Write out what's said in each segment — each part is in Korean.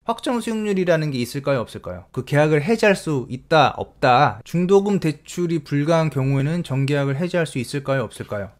확정 수익률이라는 게 있을까요, 없을까요? 그 계약을 해지할 수 있다, 없다. 중도금 대출이 불가한 경우에는 정계약을 해지할 수 있을까요, 없을까요?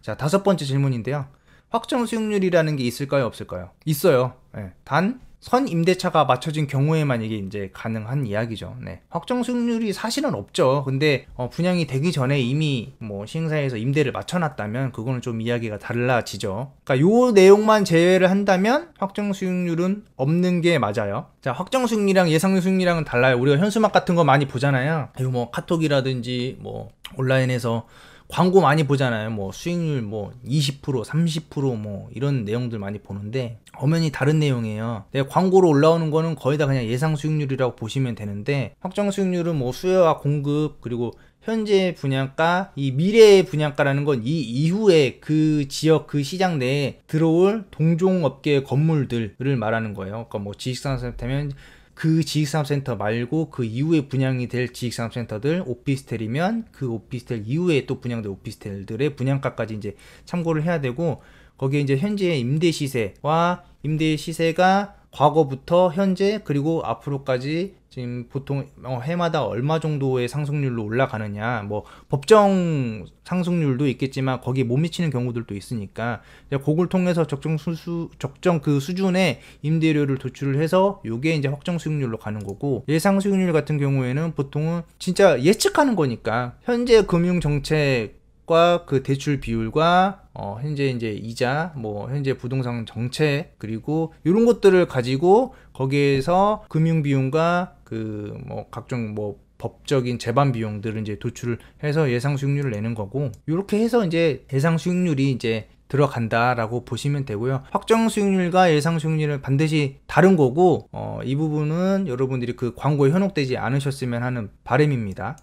자, 다섯 번째 질문인데요. 확정 수익률이라는 게 있을까요, 없을까요? 있어요. 네. 단 선임대차가 맞춰진 경우에만 이게 이제 가능한 이야기죠. 네. 확정 수익률이 사실은 없죠. 근데 분양이 되기 전에 이미 뭐 시행사에서 임대를 맞춰놨다면 그거는 좀 이야기가 달라지죠. 그러니까 요 내용만 제외를 한다면 확정 수익률은 없는 게 맞아요. 자, 확정 수익률이랑 예상 수익률이랑은 달라요. 우리가 현수막 같은 거 많이 보잖아요. 이거 뭐 카톡이라든지 뭐 온라인에서 광고 많이 보잖아요. 뭐 수익률 뭐 20%, 30% 이런 내용들 많이 보는데 엄연히 다른 내용이에요. 내가 광고로 올라오는 거는 거의 다 그냥 예상 수익률이라고 보시면 되는데, 확정 수익률은 뭐 수요와 공급, 그리고 현재 분양가, 이 미래의 분양가라는 건 이 이후에 그 지역, 그 시장 내에 들어올 동종업계 건물들을 말하는 거예요. 그러니까 뭐 지식산업센터면 그 지식산업센터 말고 그 이후에 분양이 될 지식산업센터들, 오피스텔이면 그 오피스텔 이후에 또 분양될 오피스텔들의 분양가까지 이제 참고를 해야 되고, 거기에 이제 현재의 임대 시세와 임대 시세가 과거부터 현재 그리고 앞으로까지 지금 보통 해마다 얼마 정도의 상승률로 올라가느냐, 뭐 법정 상승률도 있겠지만 거기에 못 미치는 경우들도 있으니까 그걸 통해서 적정 그 수준의 임대료를 도출을 해서 요게 이제 확정 수익률로 가는 거고, 예상 수익률 같은 경우에는 보통은 진짜 예측하는 거니까 현재 금융 정책과 그 대출 비율과 현재 이제 이자, 뭐 현재 부동산 정책, 그리고 이런 것들을 가지고 거기에서 금융 비용과 그 뭐 각종 뭐 법적인 재반 비용들을 이제 도출을 해서 예상 수익률을 내는 거고, 이렇게 해서 이제 예상 수익률이 이제 들어간다라고 보시면 되고요. 확정 수익률과 예상 수익률은 반드시 다른 거고, 이 부분은 여러분들이 그 광고에 현혹되지 않으셨으면 하는 바람입니다.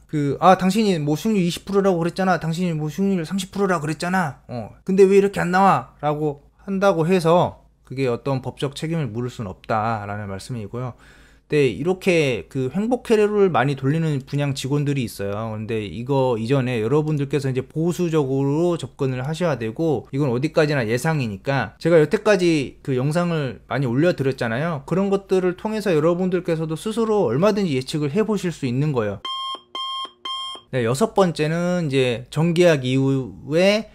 당신이 뭐 수익률 20%라고 그랬잖아, 당신이 뭐 수익률 30%라고 그랬잖아, 근데 왜 이렇게 안 나와? 라고 한다고 해서 그게 어떤 법적 책임을 물을 수는 없다라는 말씀이고요. 네, 이렇게 그 횡복회로를 많이 돌리는 분양 직원들이 있어요. 근데 이거 이전에 여러분들께서 이제 보수적으로 접근을 하셔야 되고, 이건 어디까지나 예상이니까 제가 여태까지 그 영상을 많이 올려드렸잖아요. 그런 것들을 통해서 여러분들께서도 스스로 얼마든지 예측을 해보실 수 있는 거예요. 네, 여섯 번째는 이제 정계약 이후에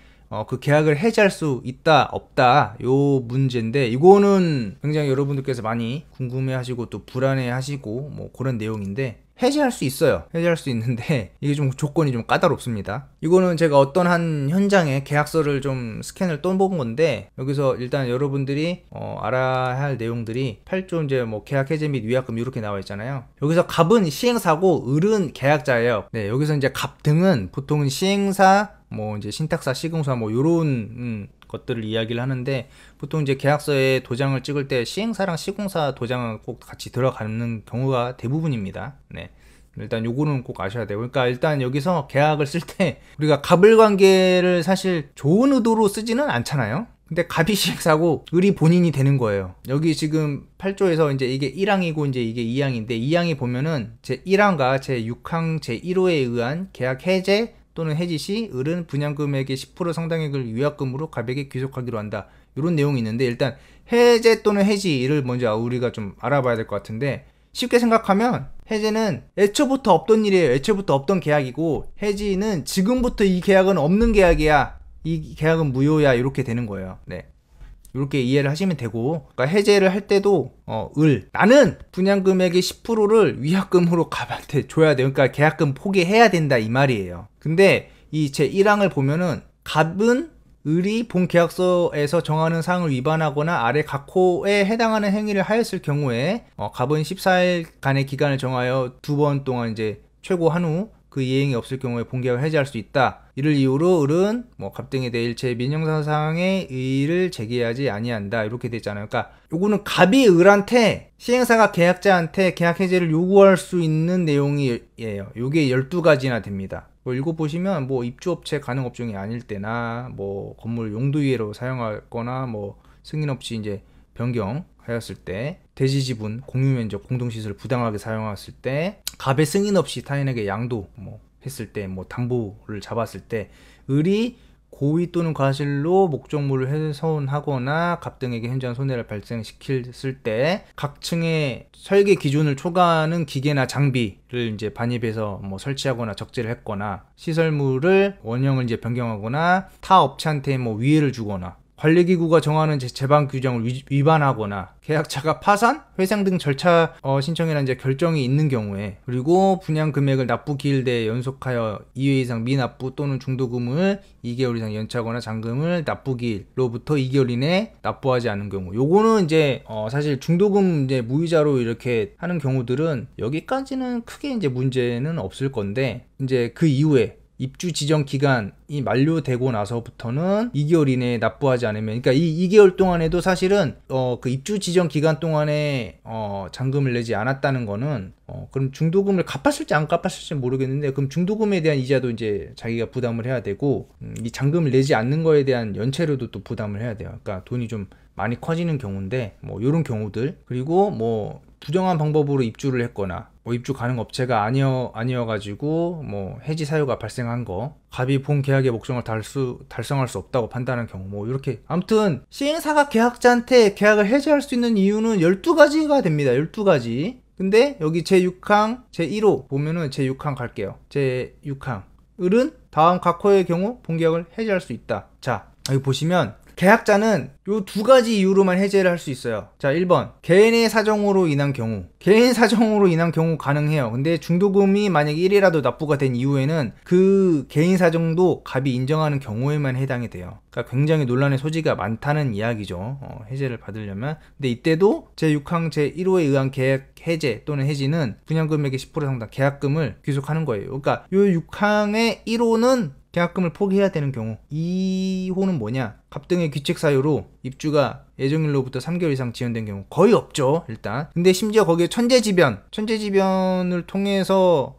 그 계약을 해지할 수 있다, 없다, 요 문제인데, 이거는 굉장히 여러분들께서 많이 궁금해 하시고 또 불안해 하시고 뭐 그런 내용인데, 해지할 수 있어요. 해지할 수 있는데 이게 좀 조건이 좀 까다롭습니다. 이거는 제가 어떤 한 현장에 계약서를 좀 스캔을 떠본 건데, 여기서 일단 여러분들이 알아야 할 내용들이 8조 이제 뭐 계약 해지 및 위약금 이렇게 나와 있잖아요. 여기서 갑은 시행사고 을은 계약자예요. 네, 여기서 이제 갑 등은 보통은 시행사, 뭐 이제 신탁사, 시공사 뭐 요런 것들을 이야기를 하는데, 보통 이제 계약서에 도장을 찍을 때 시행사랑 시공사 도장은 꼭 같이 들어가는 경우가 대부분입니다. 네. 일단 요거는 꼭 아셔야 돼요. 그러니까 일단 여기서 계약을 쓸 때 우리가 갑을 관계를 사실 좋은 의도로 쓰지는 않잖아요. 근데 갑이 시행사고 을이 본인이 되는 거예요. 여기 지금 8조에서 이제 이게 1항이고 이제 이게 2항인데, 2항이 보면은 제 1항과 제 6항 제 1호에 의한 계약 해제 또는 해지 시 을은 분양금액의 10% 상당액을 위약금으로 갑에게 귀속하기로 한다, 이런 내용이 있는데, 일단 해제 또는 해지를 먼저 우리가 좀 알아봐야 될 것 같은데, 쉽게 생각하면 해제는 애초부터 없던 일이에요. 애초부터 없던 계약이고, 해지는 지금부터 이 계약은 없는 계약이야, 이 계약은 무효야, 이렇게 되는 거예요. 네, 이렇게 이해를 하시면 되고, 그러니까 해제를 할 때도 나는 분양금액의 10%를 위약금으로 갑한테 줘야 돼요. 그러니까 계약금 포기해야 된다, 이 말이에요. 근데 이 제 1항을 보면은 갑은 을이 본 계약서에서 정하는 사항을 위반하거나 아래 각 호에 해당하는 행위를 하였을 경우에 갑은 14일간의 기간을 정하여 2번 동안 이제 최고 한 후 그 이행이 없을 경우에 본계약을 해지할 수 있다. 이를 이유로 을은 뭐 갑 등에 대해 일체 민형사상의 의의를 제기하지 아니한다, 이렇게 됐잖아요. 그러니까 요거는 갑이 을한테, 시행사가 계약자한테 계약 해제를 요구할 수 있는 내용이에요. 요게 12가지나 됩니다. 뭐 읽어보시면 뭐 입주업체 가능업종이 아닐 때나, 뭐 건물 용도이해로 사용하거나, 뭐 승인 없이 이제 변경하였을 때, 대지지분, 공유면적, 공동시설을 부당하게 사용했을 때, 갑의 승인 없이 타인에게 양도 뭐 했을 때, 뭐 담보를 잡았을 때, 을이 고의 또는 과실로 목적물을 훼손하거나 갑등에게 현저한 손해를 발생시켰을 때 각층의 설계 기준을 초과하는 기계나 장비를 이제 반입해서 뭐 설치하거나 적재를 했거나 시설물을 원형을 이제 변경하거나 타 업체한테 뭐 위해를 주거나 관리기구가 정하는 제방 규정을 위반하거나 계약자가 파산, 회상 등 절차 신청이나 이제 결정이 있는 경우에, 그리고 분양 금액을 납부 기일 내에 연속하여 2회 이상 미납부 또는 중도금을 2개월 이상 연체하거나 잔금을 납부 기일로부터 2개월 이내에 납부하지 않은 경우, 요거는 이제 사실 중도금 이제 무이자로 이렇게 하는 경우들은 여기까지는 크게 이제 문제는 없을 건데, 이제 그 이후에 입주 지정 기간이 만료되고 나서부터는 2개월 이내에 납부하지 않으면, 그러니까 이 2개월 동안에도 사실은 그 입주 지정 기간 동안에 잔금을 내지 않았다는 거는 그럼 중도금을 갚았을지 안 갚았을지 모르겠는데, 그럼 중도금에 대한 이자도 이제 자기가 부담을 해야 되고, 이 잔금을 내지 않는 거에 대한 연체료도 또 부담을 해야 돼요. 그러니까 돈이 좀 많이 커지는 경우인데, 뭐 이런 경우들, 그리고 뭐 부정한 방법으로 입주를 했거나 뭐 입주 가능 업체가 아니어가지고 뭐 해지 사유가 발생한 거, 갑이 본 계약의 목적을 달성할 수 없다고 판단한 경우, 뭐 이렇게 아무튼 시행사가 계약자한테 계약을 해지할 수 있는 이유는 12가지가 됩니다. 12가지. 근데 여기 제6항 제1호 보면은 제6항 갈게요. 제6항 을은 다음 각호의 경우 본계약을 해지할 수 있다. 자, 여기 보시면 계약자는 요 2가지 이유로만 해제를 할 수 있어요. 자, 1번 개인의 사정으로 인한 경우, 개인 사정으로 인한 경우 가능해요. 근데 중도금이 만약에 1이라도 납부가 된 이후에는 그 개인 사정도 갑이 인정하는 경우에만 해당이 돼요. 그러니까 굉장히 논란의 소지가 많다는 이야기죠. 해제를 받으려면. 근데 이때도 제6항 제1호에 의한 계약 해제 또는 해지는 분양금액의 10% 상당 계약금을 귀속하는 거예요. 그러니까 요 6항의 1호는 계약금을 포기해야 되는 경우, 2호는 뭐냐? 갑등의 귀책 사유로 입주가 예정일로부터 3개월 이상 지연된 경우 거의 없죠, 일단. 근데 심지어 거기에 천재지변을 통해서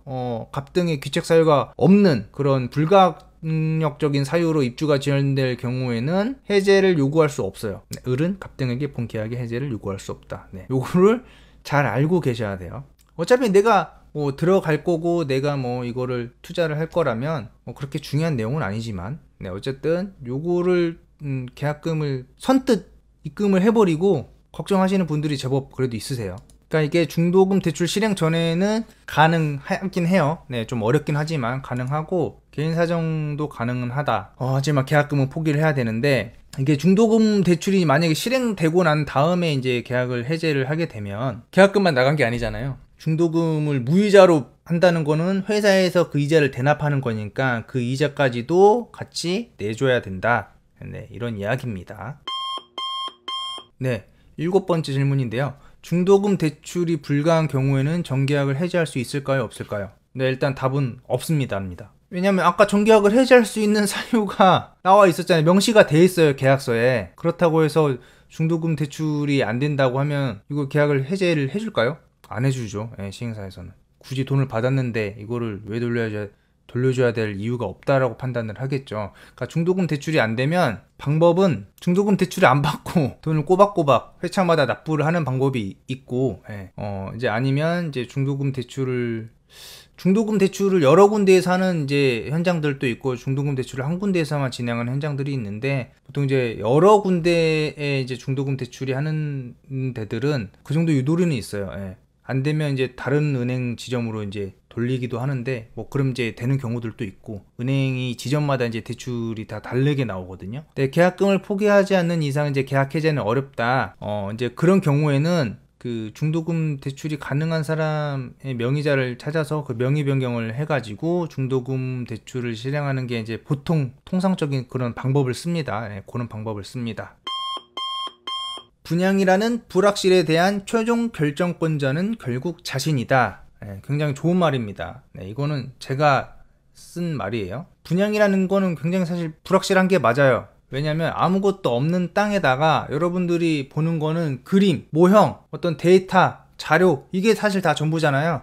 갑등의 귀책 사유가 없는 그런 불가항력적인 사유로 입주가 지연될 경우에는 해제를 요구할 수 없어요. 네, 을은 갑등에게 본 계약의 해제를 요구할 수 없다. 네, 요거를 잘 알고 계셔야 돼요. 어차피 내가 뭐 들어갈 거고 내가 뭐 이거를 투자를 할 거라면 뭐 그렇게 중요한 내용은 아니지만, 네, 어쨌든 요거를 계약금을 선뜻 입금을 해버리고 걱정하시는 분들이 제법 그래도 있으세요. 그러니까 이게 중도금 대출 실행 전에는 가능하긴 해요. 네, 좀 어렵긴 하지만 가능하고 개인 사정도 가능은 하다. 하지만 계약금은 포기를 해야 되는데, 이게 중도금 대출이 만약에 실행되고 난 다음에 이제 계약을 해제를 하게 되면 계약금만 나간 게 아니잖아요. 중도금을 무이자로 한다는 거는 회사에서 그 이자를 대납하는 거니까 그 이자까지도 같이 내줘야 된다. 네, 이런 이야기입니다. 네, 7번째 질문인데요. 중도금 대출이 불가한 경우에는 정계약을 해지할 수 있을까요, 없을까요? 네, 일단 답은 없습니다. 왜냐면 아까 정계약을 해지할 수 있는 사유가 나와 있었잖아요. 명시가 돼 있어요, 계약서에. 그렇다고 해서 중도금 대출이 안 된다고 하면 이거 계약을 해제를 해줄까요? 안 해주죠. 예, 시행사에서는. 굳이 돈을 받았는데 이거를 왜 돌려줘야 될 이유가 없다라고 판단을 하겠죠. 그러니까 중도금 대출이 안 되면 방법은 중도금 대출을 안 받고 돈을 꼬박꼬박 회차마다 납부를 하는 방법이 있고, 예, 이제 아니면 이제 중도금 대출을 여러 군데에서 하는 이제 현장들도 있고, 중도금 대출을 한 군데에서만 진행하는 현장들이 있는데, 보통 이제 여러 군데에 이제 중도금 대출이 하는 데들은 그 정도 유도리는 있어요. 예. 안 되면 이제 다른 은행 지점으로 이제 돌리기도 하는데, 뭐 그럼 이제 되는 경우들도 있고, 은행이 지점마다 이제 대출이 다 다르게 나오거든요. 근데 계약금을 포기하지 않는 이상 이제 계약 해제는 어렵다. 이제 그런 경우에는 그 중도금 대출이 가능한 사람의 명의자를 찾아서 그 명의 변경을 해가지고 중도금 대출을 실행하는 게 이제 보통 통상적인 그런 방법을 씁니다. 네, 그런 방법을 씁니다. 분양이라는 불확실에 대한 최종 결정권자는 결국 자신이다. 네, 굉장히 좋은 말입니다. 네, 이거는 제가 쓴 말이에요. 분양이라는 거는 굉장히 사실 불확실한 게 맞아요. 왜냐면 아무것도 없는 땅에다가 여러분들이 보는 거는 그림, 모형, 어떤 데이터, 자료, 이게 사실 다 전부잖아요.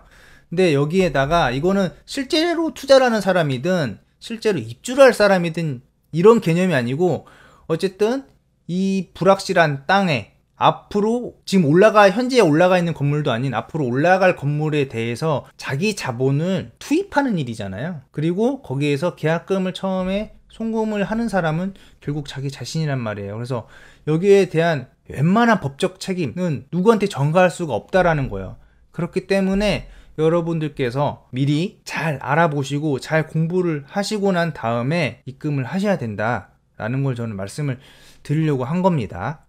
근데 여기에다가 이거는 실제로 투자를 하는 사람이든 실제로 입주를 할 사람이든 이런 개념이 아니고, 어쨌든 이 불확실한 땅에 앞으로 지금 현재 올라가 있는 건물도 아닌 앞으로 올라갈 건물에 대해서 자기 자본을 투입하는 일이잖아요. 그리고 거기에서 계약금을 처음에 송금을 하는 사람은 결국 자기 자신이란 말이에요. 그래서 여기에 대한 웬만한 법적 책임은 누구한테 전가할 수가 없다라는 거예요. 그렇기 때문에 여러분들께서 미리 잘 알아보시고 잘 공부를 하시고 난 다음에 입금을 하셔야 된다라는 걸 저는 말씀을 드리려고 한 겁니다.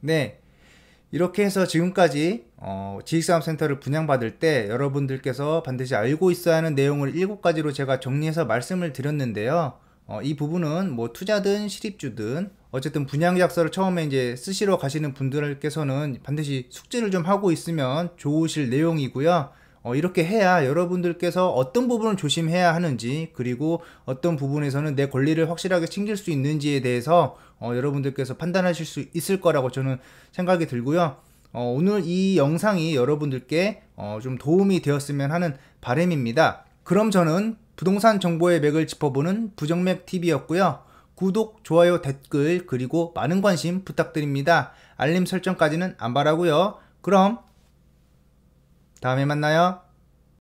네, 이렇게 해서 지금까지 지식산업센터를 분양받을 때 여러분들께서 반드시 알고 있어야 하는 내용을 7가지로 제가 정리해서 말씀을 드렸는데요. 이 부분은 뭐 투자든 실입주든 어쨌든 분양계약서를 처음에 이제 쓰시러 가시는 분들께서는 반드시 숙지를 좀 하고 있으면 좋으실 내용이고요. 이렇게 해야 여러분들께서 어떤 부분을 조심해야 하는지, 그리고 어떤 부분에서는 내 권리를 확실하게 챙길 수 있는지에 대해서 여러분들께서 판단하실 수 있을 거라고 저는 생각이 들고요. 오늘 이 영상이 여러분들께 좀 도움이 되었으면 하는 바람입니다. 그럼 저는 부동산 정보의 맥을 짚어보는 부정맥TV였고요. 구독, 좋아요, 댓글, 그리고 많은 관심 부탁드립니다. 알림 설정까지는 안 바라고요. 그럼 다음에 만나요.